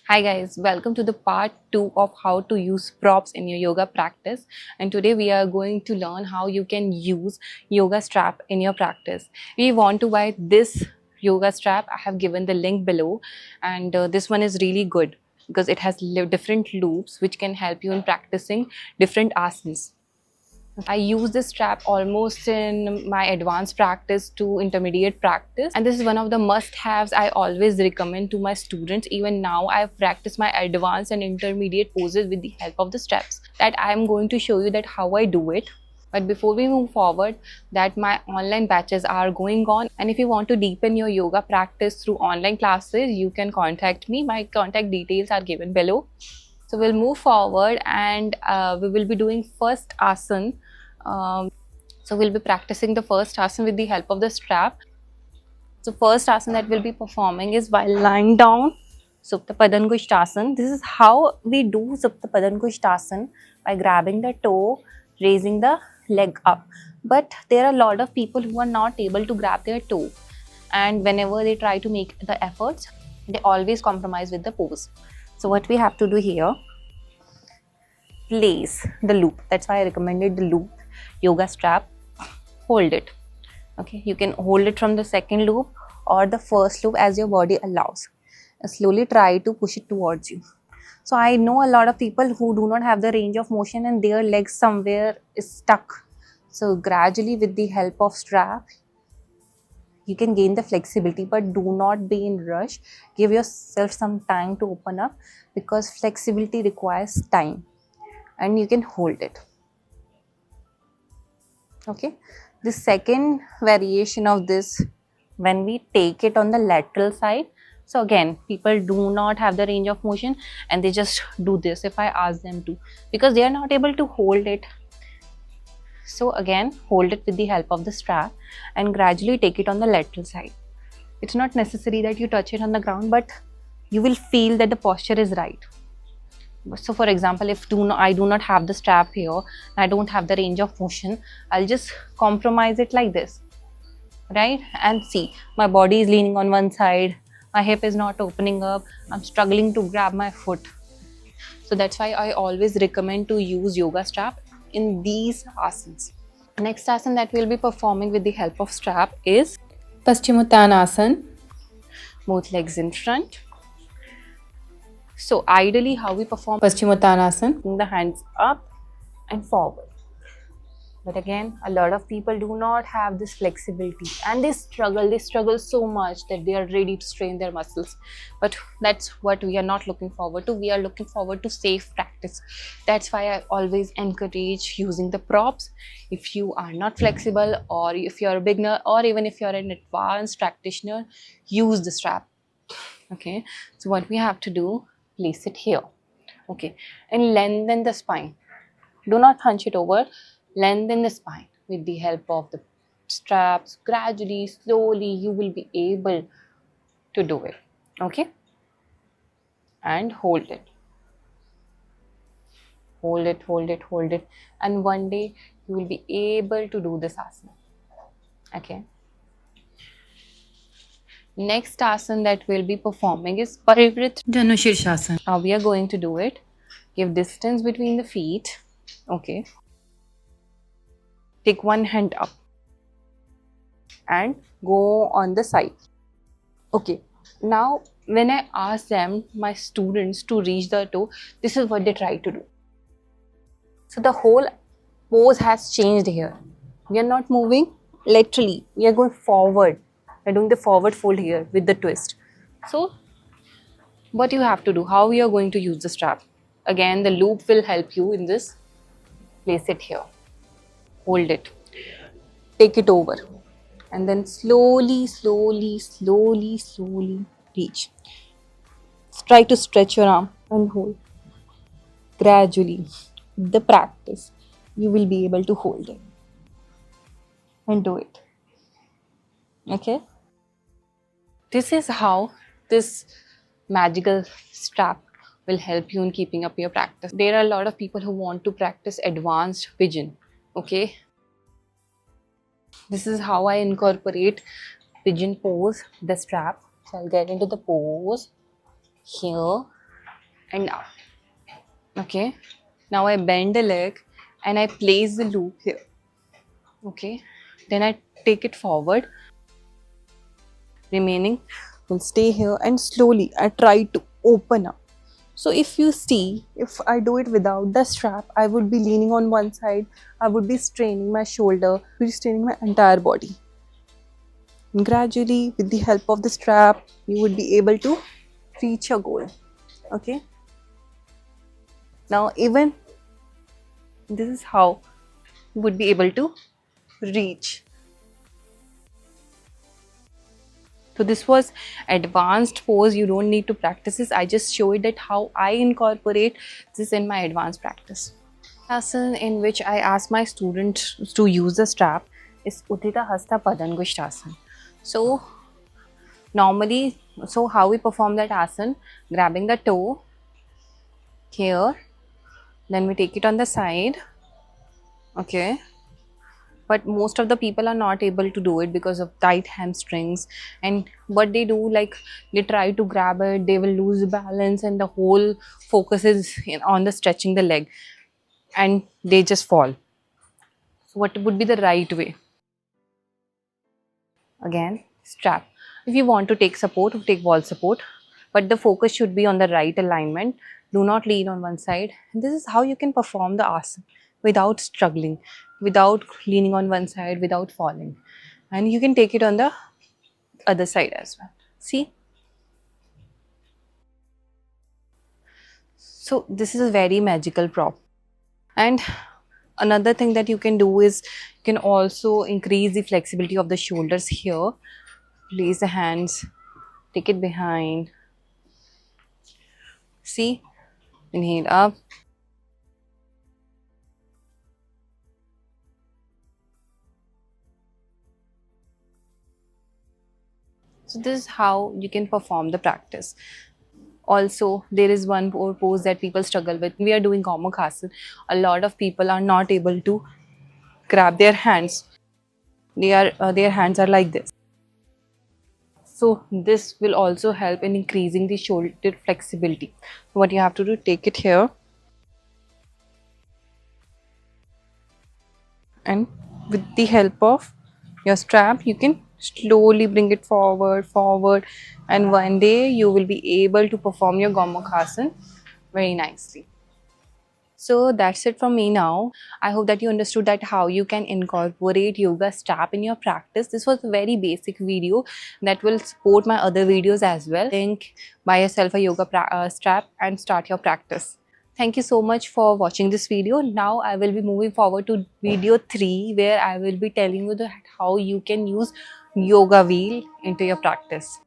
Hi guys, welcome to the part 2 of how to use props in your yoga practice. And today we are going to learn how you can use yoga strap in your practice. We want to buy this yoga strap. I have given the link below, and this one is really good because it has different loops which can help you in practicing different asanas. I use this strap almost in my advanced practice to intermediate practice, and this is one of the must-haves I always recommend to my students. Even now, I've practiced my advanced and intermediate poses with the help of the straps. That I'm going to show you that how I do it. But before we move forward, that my online batches are going on, and if you want to deepen your yoga practice through online classes, you can contact me. My contact details are given below. So we'll move forward, and we will be doing first asana. So we'll be practicing the first asana with the help of the strap. So first asana that we'll be performing is while lying down, Supta Padankushtasana. This is how we do Supta Padankushtasana, by grabbing the toe, raising the leg up. But there are a lot of people who are not able to grab their toe, and whenever they try to make the efforts, they always compromise with the pose. So what we have to do here, place the loop. That's why I recommended the loop yoga strap. Hold it. Okay, you can hold it from the second loop or the first loop as your body allows. And slowly try to push it towards you. So I know a lot of people who do not have the range of motion and their legs somewhere is stuck. So gradually, with the help of strap, you can gain the flexibility, but do not be in rush. Give yourself some time to open up, because flexibility requires time, and you can hold it. Okay, the second variation of this, when we take it on the lateral side. So again, people do not have the range of motion and they just do this if I ask them to, because they are not able to hold it. So again, hold it with the help of the strap and gradually take it on the lateral side. It's not necessary that you touch it on the ground, but you will feel that the posture is right. So for example, if I do not have the strap here, I don't have the range of motion, I'll just compromise it like this, right? And see, my body is leaning on one side, my hip is not opening up, I'm struggling to grab my foot. So that's why I always recommend to use yoga strap in these asanas. Next asana that we'll be performing with the help of strap is Paschimottanasana, both legs in front. So ideally, how we perform Paschimottanasana, the hands up and forward. But again, a lot of people do not have this flexibility and they struggle so much that they are ready to strain their muscles. But that's what we are not looking forward to. We are looking forward to safe practice. That's why I always encourage using the props. If you are not flexible, or if you're a beginner, or even if you're an advanced practitioner, use the strap. Okay, so what we have to do, place it here. Okay, and lengthen the spine. Do not hunch it over. Lengthen the spine with the help of the straps. Gradually, slowly, you will be able to do it. Okay, and hold it. Hold it, hold it, hold it, and one day you will be able to do this asana. Okay. Next asana that we'll be performing is Parivrit Dhanushirshasana. Now we are going to do it. Give distance between the feet. Okay. Take one hand up and go on the side. Okay. Now when I ask them, my students, to reach the toe, this is what they try to do. So the whole pose has changed here. We are not moving laterally. We are going forward. We are doing the forward fold here with the twist. So what you have to do, how you are going to use the strap. Again, the loop will help you in this. Place it here. Hold it. Take it over. And then slowly, slowly, slowly, slowly reach. Try to stretch your arm and hold. Gradually, with the practice, you will be able to hold it and do it. Okay? This is how this magical strap will help you in keeping up your practice. There are a lot of people who want to practice advanced pigeon. Okay? This is how I incorporate pigeon pose, the strap. So I'll get into the pose here. and up. Okay, now I bend the leg and I place the loop here. Okay, then I take it forward, remaining will stay here, and slowly I try to open up. So if you see, if I do it without the strap, I would be leaning on one side, I would be straining my shoulder, be straining my entire body. And gradually, with the help of the strap, you would be able to reach your goal. Okay, now even this is how you would be able to reach. So this was advanced pose. You don't need to practice this. I just showed that how I incorporate this in my advanced practice. Asana in which I ask my students to use the strap is Uddita Hasta Padangushtasana. So normally, so how we perform that asana, grabbing the toe here, then we take it on the side. Okay, but most of the people are not able to do it because of tight hamstrings, and what they do, like they try to grab it, they will lose balance, and the whole focus is on the stretching the leg, and they just fall. So what would be the right way? Again, strap. If you want to take support, take wall support, but the focus should be on the right alignment. Do not lean on one side. And this is how you can perform the asana without struggling, without leaning on one side, without falling. And you can take it on the other side as well. See? So this is a very magical prop. And another thing that you can do is you can also increase the flexibility of the shoulders here. Place the hands, take it behind. See? Inhale up. So this is how you can perform the practice. Also, there is one more pose that people struggle with. We are doing Gomukhasana. A lot of people are not able to grab their hands. Their hands are like this. So this will also help in increasing the shoulder flexibility. What you have to do, take it here, and with the help of your strap, you can slowly bring it forward, and one day you will be able to perform your Gomukhasana very nicely. So that's it from me now. I hope that you understood that how you can incorporate yoga strap in your practice. This was a very basic video that will support my other videos as well. Think, buy yourself a yoga strap and start your practice. Thank you so much for watching this video. Now I will be moving forward to video 3, where I will be telling you how you can use yoga wheel into your practice.